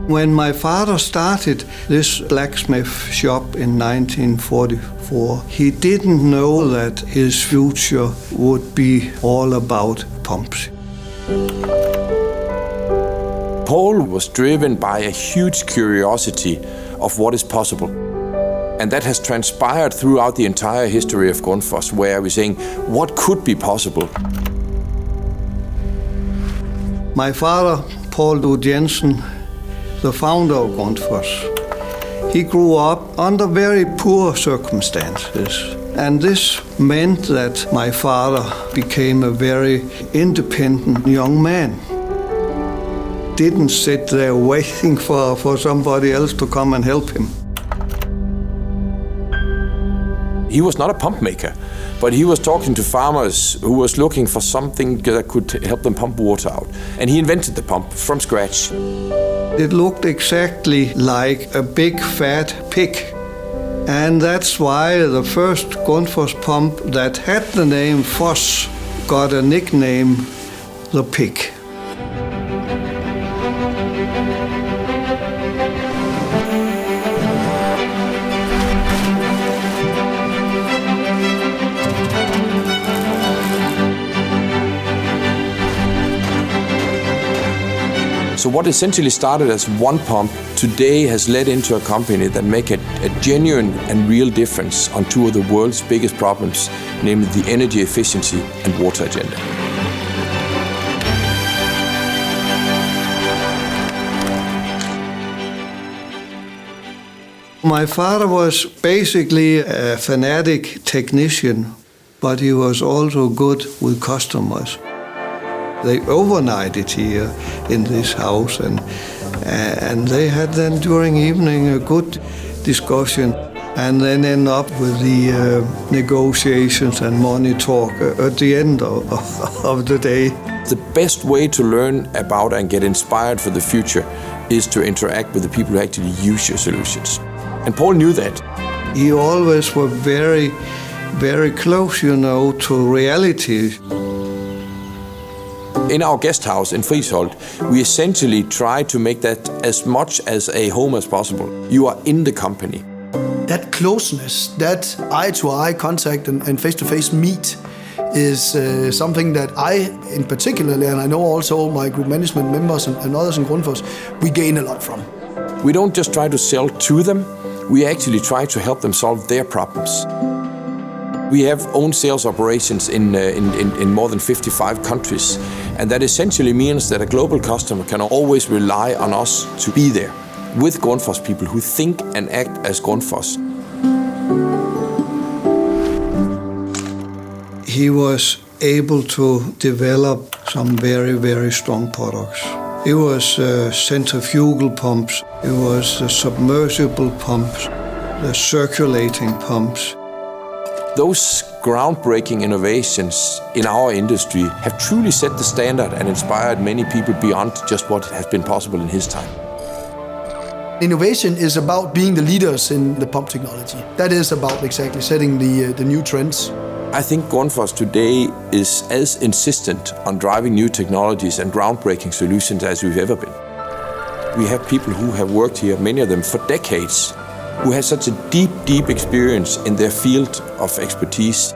When my father started this blacksmith shop in 1944, he didn't know that his future would be all about pumps. Paul was driven by a huge curiosity of what is possible. And that has transpired throughout the entire history of Grundfos, where we're saying, what could be possible? My father, Paul Lud Jensen, the founder of Grundfos, he grew up under very poor circumstances. And this meant that my father became a very independent young man. Didn't sit there waiting for somebody else to come and help him. He was not a pump maker, but he was talking to farmers who was looking for something that could help them pump water out. And he invented the pump from scratch. It looked exactly like a big fat pig. And that's why the first Grundfos pump that had the name Foss got a nickname, the pig. So what essentially started as one pump today has led into a company that make a genuine and real difference on two of the world's biggest problems, namely the energy efficiency and water agenda. My father was basically a fanatic technician, but he was also good with customers. They overnighted here in this house, and they had then during evening a good discussion, and then end up with the negotiations and money talk at the end of the day. The best way to learn about and get inspired for the future is to interact with the people who actually use your solutions. And Paul knew that. He always was very, very close, to reality. In our guest house in Friesholt, we essentially try to make that as much as a home as possible. You are in the company. That closeness, that eye-to-eye contact and face-to-face meet is something that I, in particular, and I know also my group management members and others in Grundfos, we gain a lot from. We don't just try to sell to them, we actually try to help them solve their problems. We have own sales operations in more than 55 countries, and that essentially means that a global customer can always rely on us to be there with Grundfos people who think and act as Grundfos. He was able to develop some very, very strong products. It was centrifugal pumps, it was submersible pumps, the circulating pumps. Those groundbreaking innovations in our industry have truly set the standard and inspired many people beyond just what has been possible in his time. Innovation is about being the leaders in the pump technology. That is about exactly setting the new trends. I think Grundfos today is as insistent on driving new technologies and groundbreaking solutions as we've ever been. We have people who have worked here, many of them for decades, who has such a deep experience in their field of expertise.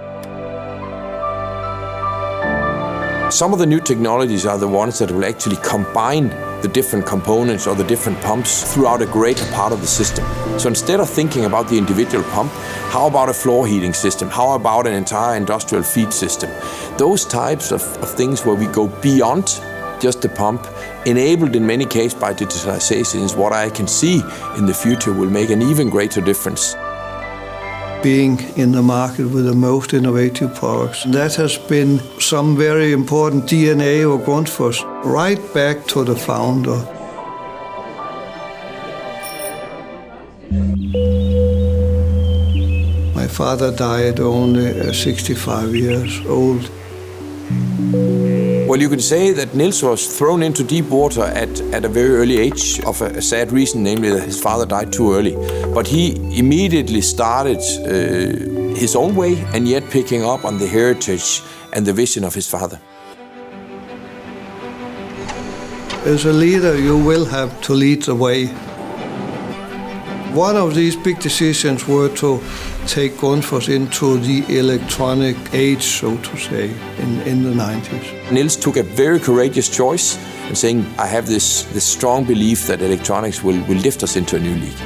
Some of the new technologies are the ones that will actually combine the different components or the different pumps throughout a greater part of the system. So instead of thinking about the individual pump, how about a floor heating system? How about an entire industrial feed system? Those types of things where we go beyond just the pump, enabled in many cases by digitalization, is what I can see in the future will make an even greater difference. Being in the market with the most innovative products, that has been some very important DNA of Grundfos, right back to the founder. My father died only 65 years old. Well, you can say that Niels was thrown into deep water at a very early age of a sad reason, namely that his father died too early. But he immediately started his own way, and yet picking up on the heritage and the vision of his father. As a leader, you will have to lead the way. One of these big decisions were to take Grundfos into the electronic age, so to say, in the 90s. Niels took a very courageous choice in saying, I have this strong belief that electronics will lift us into a new league.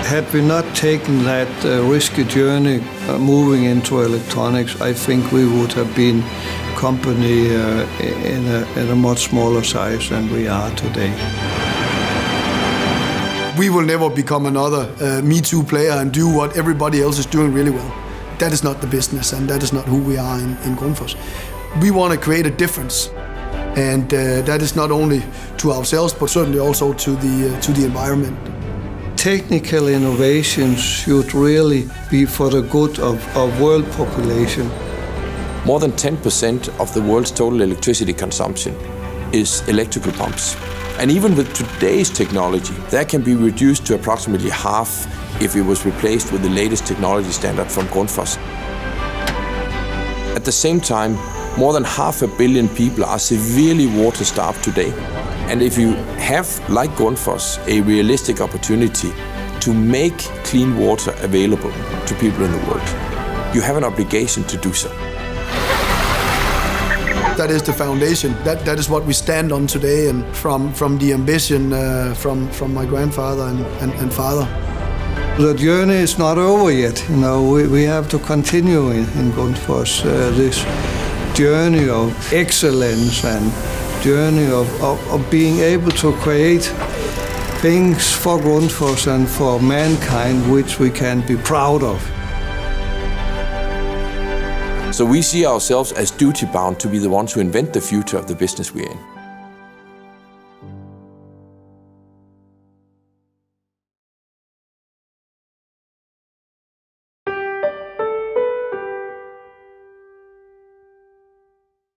Had we not taken that risky journey moving into electronics, I think we would have been a company in a much smaller size than we are today. We will never become another Me Too player and do what everybody else is doing really well. That is not the business, and that is not who we are in Grundfos. We want to create a difference, and that is not only to ourselves, but certainly also to the environment. Technical innovations should really be for the good of world population. More than 10% of the world's total electricity consumption is electrical pumps. And even with today's technology, that can be reduced to approximately half if it was replaced with the latest technology standard from Grundfos. At the same time, more than 500 million people are severely water-starved today. And if you have, like Grundfos, a realistic opportunity to make clean water available to people in the world, you have an obligation to do so. That is the foundation. That is what we stand on today, and from the ambition from my grandfather and father. The journey is not over yet. You know, we have to continue in Grundfos this journey of excellence and journey of being able to create things for Grundfos and for mankind which we can be proud of. So we see ourselves as duty-bound to be the ones who invent the future of the business we're in.